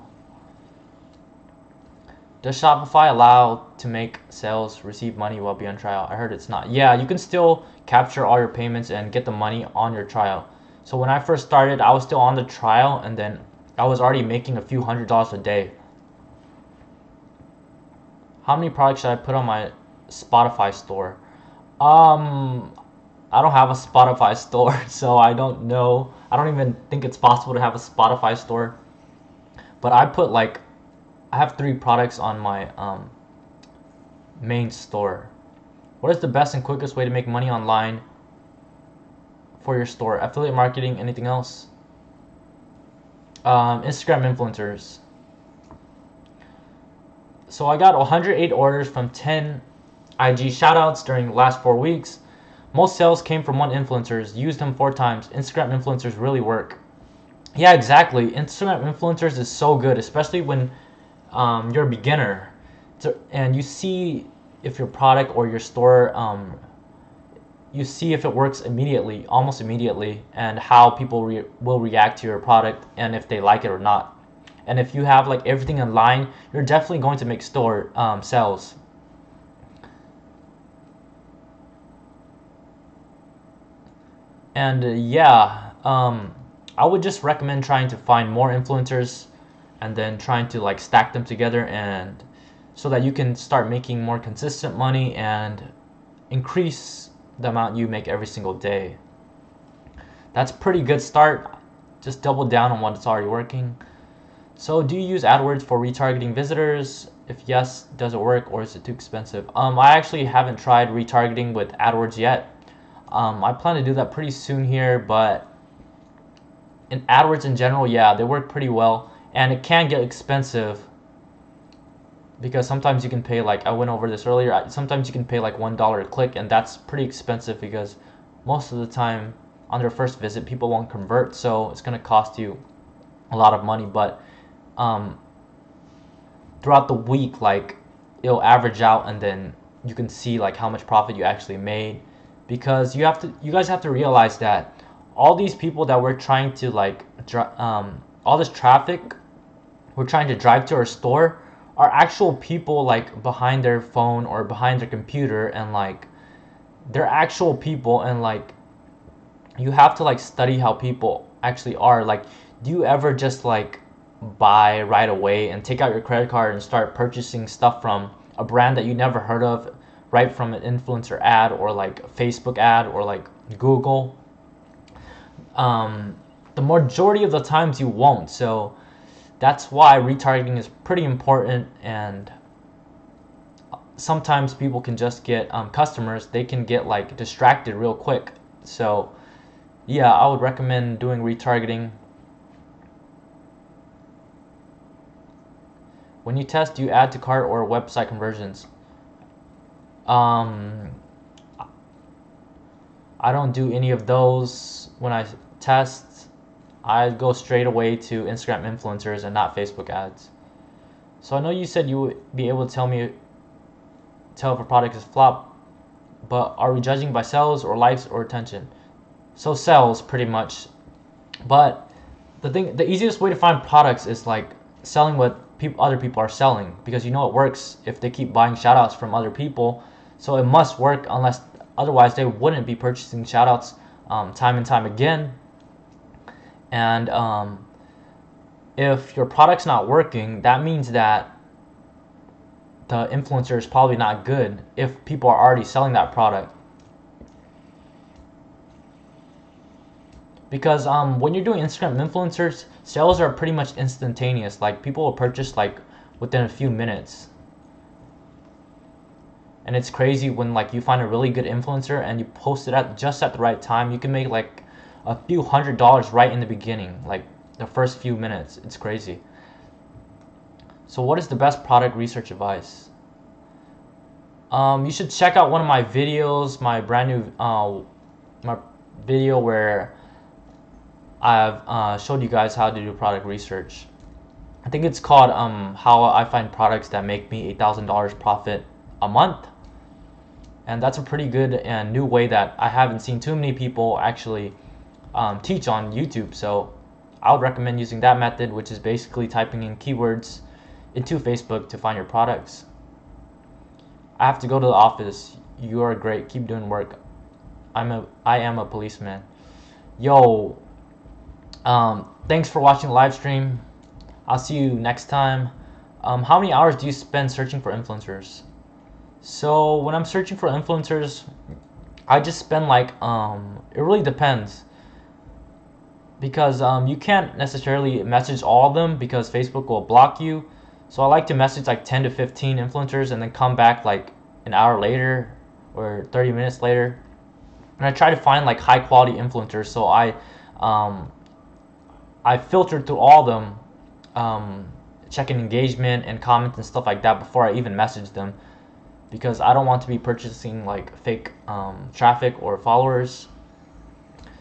Does Shopify allow to make sales, receive money while being on trial? I heard it's not. Yeah, you can still capture all your payments and get the money on your trial. So when I first started, I was still on the trial, and then I was already making a few $100s a day. How many products should I put on my Spotify store? I don't have a Spotify store, so I don't know. I don't even think it's possible to have a Spotify store. But I have 3 products on my main store. What is the best and quickest way to make money online for your store? Affiliate marketing, anything else? Instagram influencers. So I got 108 orders from 10 IG shoutouts during the last 4 weeks. Most sales came from one influencer. Used them 4 times. Instagram influencers really work. Yeah, exactly. Instagram influencers is so good, especially when you're a beginner, and you see if your product or your store, you see if it works immediately, almost immediately, and how people will react to your product and if they like it or not. And if you have like everything in line, you're definitely going to make store sales. And yeah, I would just recommend trying to find more influencers and then trying to like stack them together, and so that you can start making more consistent money and increase the amount you make every single day. That's a pretty good start. Just double down on what's already working. So do you use AdWords for retargeting visitors? If yes, does it work or is it too expensive? I actually haven't tried retargeting with AdWords yet. I plan to do that pretty soon here, but in AdWords in general, yeah, they work pretty well, and it can get expensive because sometimes you can pay, like I went over this earlier, sometimes you can pay like $1 a click, and that's pretty expensive because most of the time on their first visit people won't convert, so it's going to cost you a lot of money. But throughout the week, like it'll average out, and then you can see like how much profit you actually made, because you guys have to realize that all these people that we're trying to like all this traffic we're trying to drive to our store are actual people like behind their phone or behind their computer, and like they're actual people, and like you have to like study how people actually are. Like, do you ever just like buy right away and take out your credit card and start purchasing stuff from a brand that you never heard of right from an influencer ad or like a Facebook ad or like Google? The majority of the times you won't. So That's why retargeting is pretty important, and sometimes people can just get customers, they can get like distracted real quick. So yeah, I would recommend doing retargeting. When you test, do you add to cart or website conversions? um I don't do any of those. When I test, I go straight away to Instagram influencers and not Facebook ads. So I know you said you would be able to tell if a product is flop, but are we judging by sales or likes or attention? So sales, pretty much. But the easiest way to find products is like selling what other people are selling, because you know it works if they keep buying shoutouts from other people. So it must work, unless otherwise they wouldn't be purchasing shoutouts time and time again. And if your product's not working, that means that the influencer is probably not good if people are already selling that product. Because when you're doing Instagram influencers, sales are pretty much instantaneous. Like, people will purchase like within a few minutes. And it's crazy when like you find a really good influencer and you post it at just at the right time, you can make like a few $100s right in the beginning, like the first few minutes. It's crazy. So what is the best product research advice? You should check out one of my videos, my brand new my video where I've showed you guys how to do product research. I think it's called how I find products that make me $8,000 profit a month. And that's a pretty good and new way that I haven't seen too many people actually teach on YouTube. So I would recommend using that method, which is basically typing in keywords into Facebook to find your products. I have to go to the office. You are great. Keep doing work. I am a policeman. Yo, thanks for watching the live stream. I'll see you next time. How many hours do you spend searching for influencers? So when I'm searching for influencers, I just spend like it really depends, because you can't necessarily message all of them because Facebook will block you. So I like to message like 10 to 15 influencers and then come back like an hour later or 30 minutes later, and I try to find like high quality influencers. So I filtered through all of them, checking engagement and comments and stuff like that before I even message them, because I don't want to be purchasing like fake traffic or followers.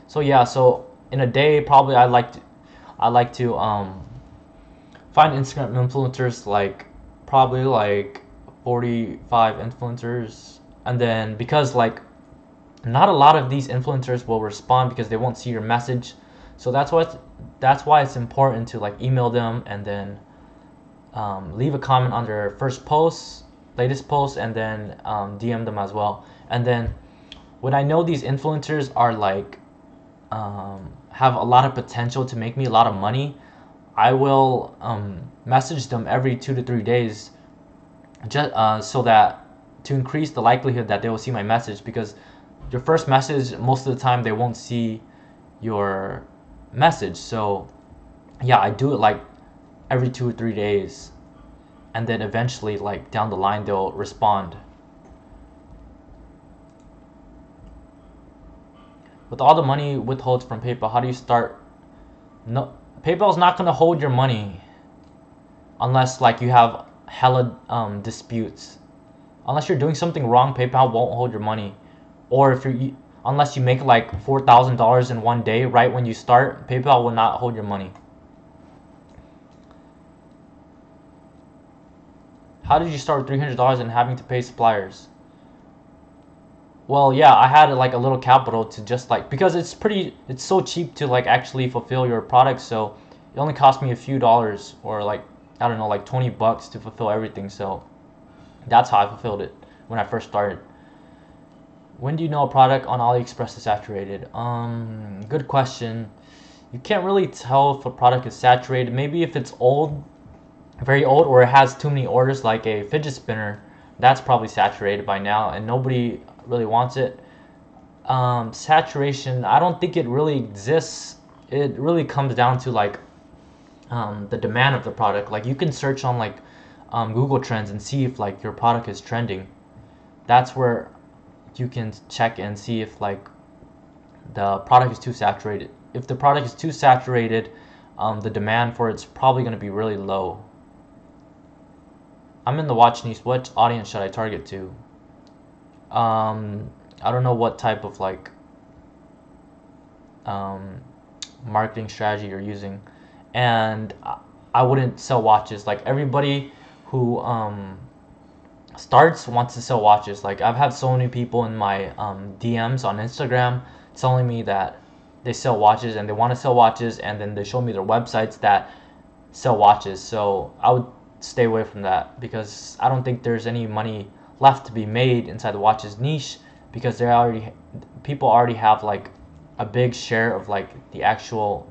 So yeah, so in a day probably I like to find Instagram influencers, like probably like 45 influencers. And then, because like not a lot of these influencers will respond because they won't see your message, so that's why it's important to like email them and then leave a comment on their latest post, and then DM them as well. And then when I know these influencers are like have a lot of potential to make me a lot of money, I will message them every 2 to 3 days, just so that to increase the likelihood that they will see my message. Because your first message, most of the time they won't see your message. So yeah, I do it like every 2 or 3 days, and then eventually like down the line they'll respond. With all the money withholds from PayPal, how do you start? No, PayPal's not gonna hold your money unless like you have hella disputes. Unless you're doing something wrong, PayPal won't hold your money. Or unless you make like $4,000 in one day right when you start, PayPal will not hold your money. How did you start with $300 and having to pay suppliers? Well, yeah, I had like a little capital to just like, because it's so cheap to like actually fulfill your products. So it only cost me a few dollars, or like, I don't know, like $20 to fulfill everything. So that's how I fulfilled it when I first started. When do you know a product on AliExpress is saturated? Good question. You can't really tell if a product is saturated. Maybe if it's old, very old, or it has too many orders, like a fidget spinner. That's probably saturated by now and nobody really wants it. Saturation, I don't think it really exists. It really comes down to like the demand of the product. Like you can search on like Google Trends and see if like your product is trending. That's where you can check and see if like the product is too saturated. If the product is too saturated, the demand for it's probably going to be really low. I'm in the watch niche. What audience should I target to? I don't know what type of like um, marketing strategy you're using, and I wouldn't sell watches. Like everybody who starts wants to sell watches. Like I've had so many people in my DMs on Instagram telling me that they sell watches and they want to sell watches, and then they show me their websites that sell watches. So I would stay away from that because I don't think there's any money left to be made inside the watches niche because people already have like a big share of like the actual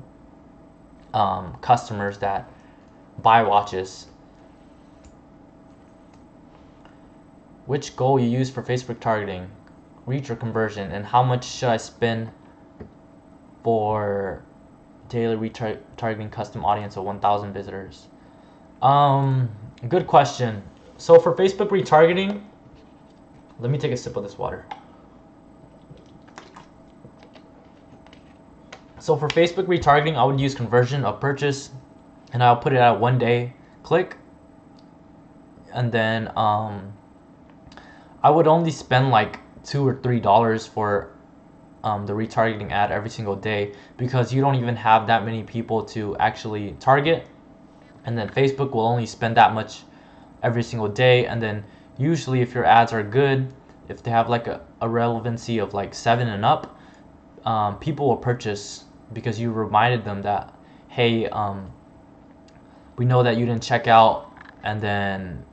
customers that buy watches. Which goal you use for Facebook targeting, reach or conversion, and how much should I spend for daily retargeting custom audience of 1,000 visitors? Good question. So for Facebook retargeting, let me take a sip of this water. So for Facebook retargeting, I would use conversion of purchase, and I'll put it at 1 day click, and then I would only spend like $2 or $3 for the retargeting ad every single day because you don't even have that many people to actually target, and then Facebook will only spend that much every single day. And then usually if your ads are good, if they have like a relevancy of like 7 and up, people will purchase because you reminded them that, hey, we know that you didn't check out, and then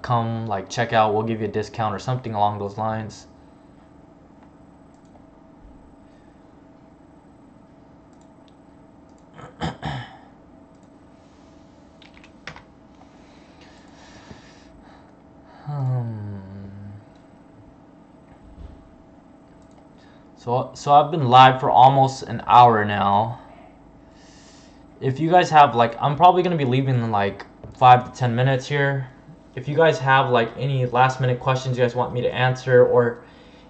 come like check out, we'll give you a discount or something along those lines. So I've been live for almost an hour now. If you guys have like, I'm probably gonna be leaving in like 5 to 10 minutes here. If you guys have like any last minute questions you guys want me to answer, or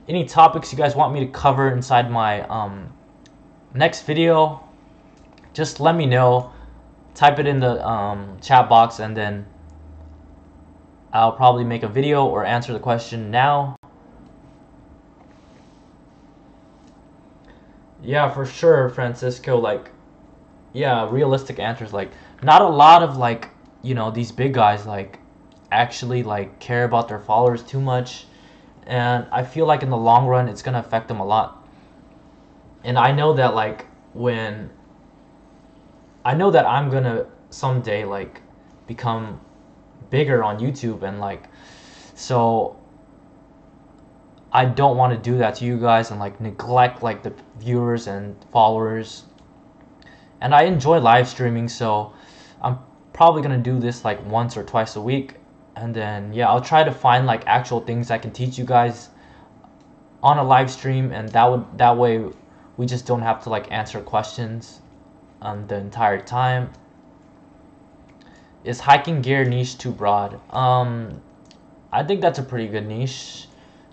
any topics you guys want me to cover inside my next video, just let me know. Type it in the chat box, and then I'll probably make a video or answer the question now. Yeah, for sure, Francisco. Like, yeah, realistic answers. Like, not a lot of like, these big guys like actually like care about their followers too much, and I feel like in the long run it's gonna affect them a lot. And I know that like when I know that I'm gonna someday like become bigger on YouTube, and like, so I don't want to do that to you guys and like neglect like the viewers and followers. And I enjoy live streaming, so I'm probably gonna do this like once or twice a week, and then yeah, I'll try to find like actual things I can teach you guys on a live stream, and that way we just don't have to like answer questions the entire time. Is hiking gear niche too broad? I think that's a pretty good niche.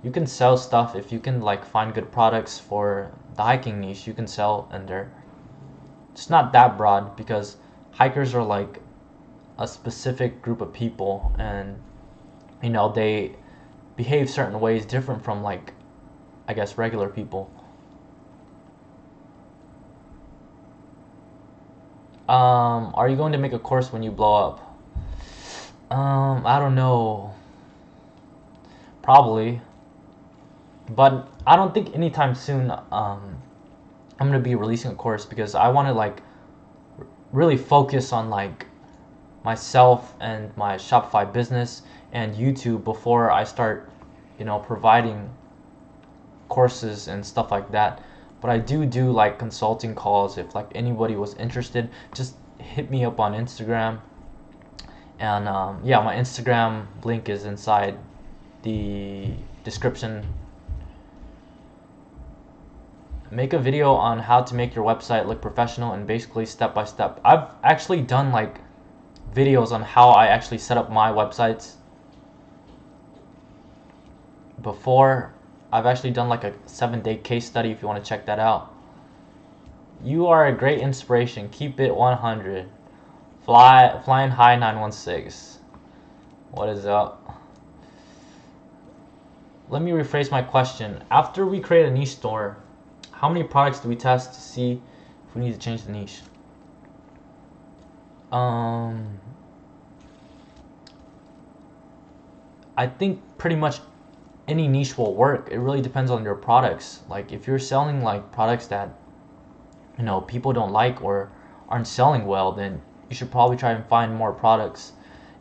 You can sell stuff if you can like find good products for the hiking niche. You can sell in there. It's not that broad because hikers are like a specific group of people, and they behave certain ways different from like, I guess, regular people. Are you going to make a course when you blow up? I don't know. Probably. But I don't think anytime soon I'm gonna be releasing a course, because I want to like really focus on like myself and my Shopify business and YouTube before I start, providing courses and stuff like that. But I do like consulting calls. If like anybody was interested, just hit me up on Instagram. And yeah, my Instagram link is inside the description. Make a video on how to make your website look professional and basically step by step. I've actually done like videos on how I actually set up my websites before. I've actually done like a 7-day case study if you want to check that out. You are a great inspiration. Keep it 100. Flying high 916. What is up? Let me rephrase my question. After we create a niche store, how many products do we test to see if we need to change the niche? I think pretty much any niche will work. It really depends on your products. Like if you're selling like products that people don't like or aren't selling well, then you should probably try and find more products.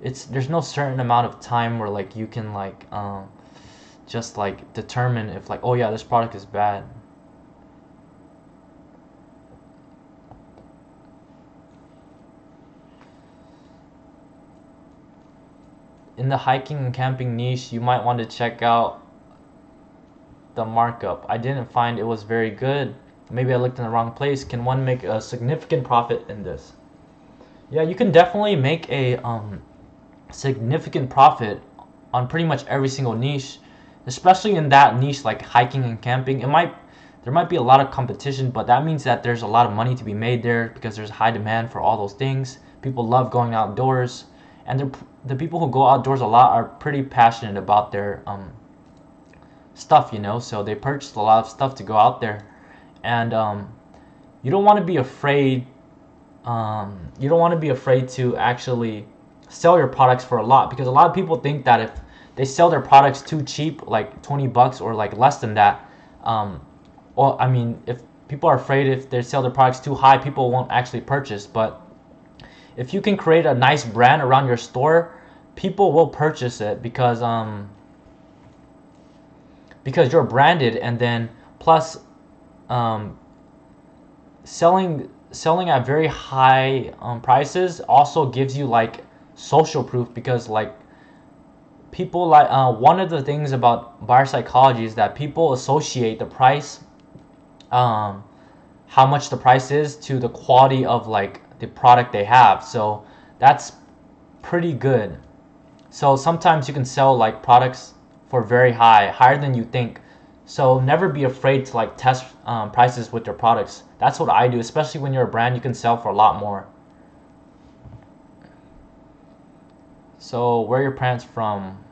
There's no certain amount of time where like you can like just like determine if like, oh yeah, this product is bad. In the hiking and camping niche, you might want to check out the markup. I didn't find it was very good. Maybe I looked in the wrong place. Can one make a significant profit in this? Yeah, you can definitely make a significant profit on pretty much every single niche, especially in that niche like hiking and camping. There might be a lot of competition, but that means that there's a lot of money to be made there because there's high demand for all those things. People love going outdoors, and the people who go outdoors a lot are pretty passionate about their stuff, so they purchase a lot of stuff to go out there. And you don't want to be afraid to actually sell your products for a lot, because a lot of people think that if they sell their products too cheap, like $20 or like less than that, if people are afraid if they sell their products too high, people won't actually purchase. But if you can create a nice brand around your store, people will purchase it because you're branded. And then plus selling at very high prices also gives you like social proof, because like people like one of the things about buyer psychology is that people associate the price, how much the price is, to the quality of like the product they have. So that's pretty good. So sometimes you can sell like products for very higher than you think. So never be afraid to like test prices with your products. That's what I do, especially when you're a brand. You can sell for a lot more. So where are your parents from?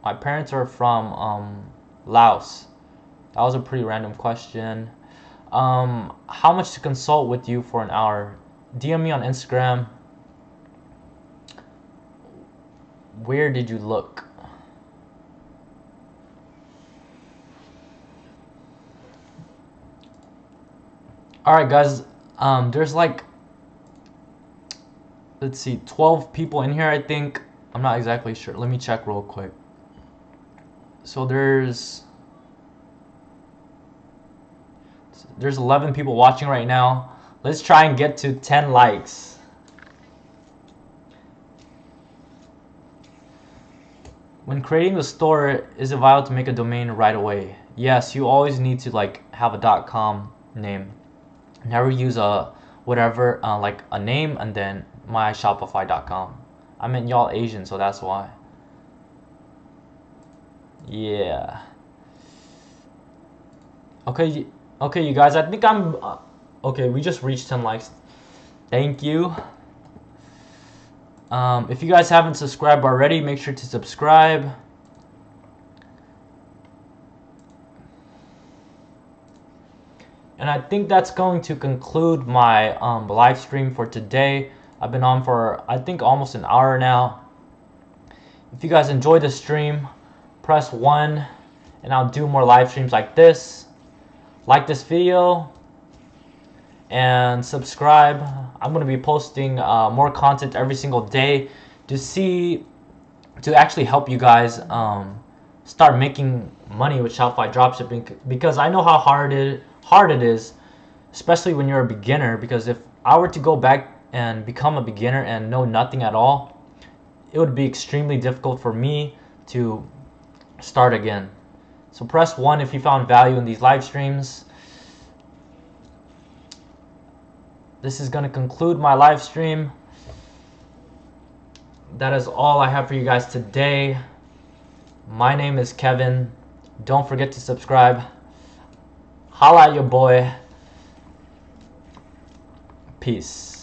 My parents are from Laos. That was a pretty random question. How much to consult with you for an hour? DM me on Instagram. Where did you look? Alright guys, there's like, let's see, 12 people in here I think. I'm not exactly sure. Let me check real quick. So there's 11 people watching right now. Let's try and get to 10 likes. When creating the store, is it vital to make a domain right away? Yes, you always need to like have a .com name. Never use a whatever, like a name and then myshopify.com. I mean, y'all Asian, so that's why. Yeah. Okay, you guys, I think I'm okay. We just reached 10 likes. Thank you. If you guys haven't subscribed already, make sure to subscribe. And I think that's going to conclude my live stream for today. I've been on for, I think, almost an hour now. If you guys enjoyed the stream, press 1, and I'll do more live streams like this. Like this video, and subscribe. I'm going to be posting more content every single day to actually help you guys start making money with Shopify dropshipping, because I know how hard it is, especially when you're a beginner. Because if I were to go back and become a beginner and know nothing at all, it would be extremely difficult for me to start again. So press 1 if you found value in these live streams. This is going to conclude my live stream. That is all I have for you guys today. My name is Kevin. Don't forget to subscribe. Holla at your boy. Peace.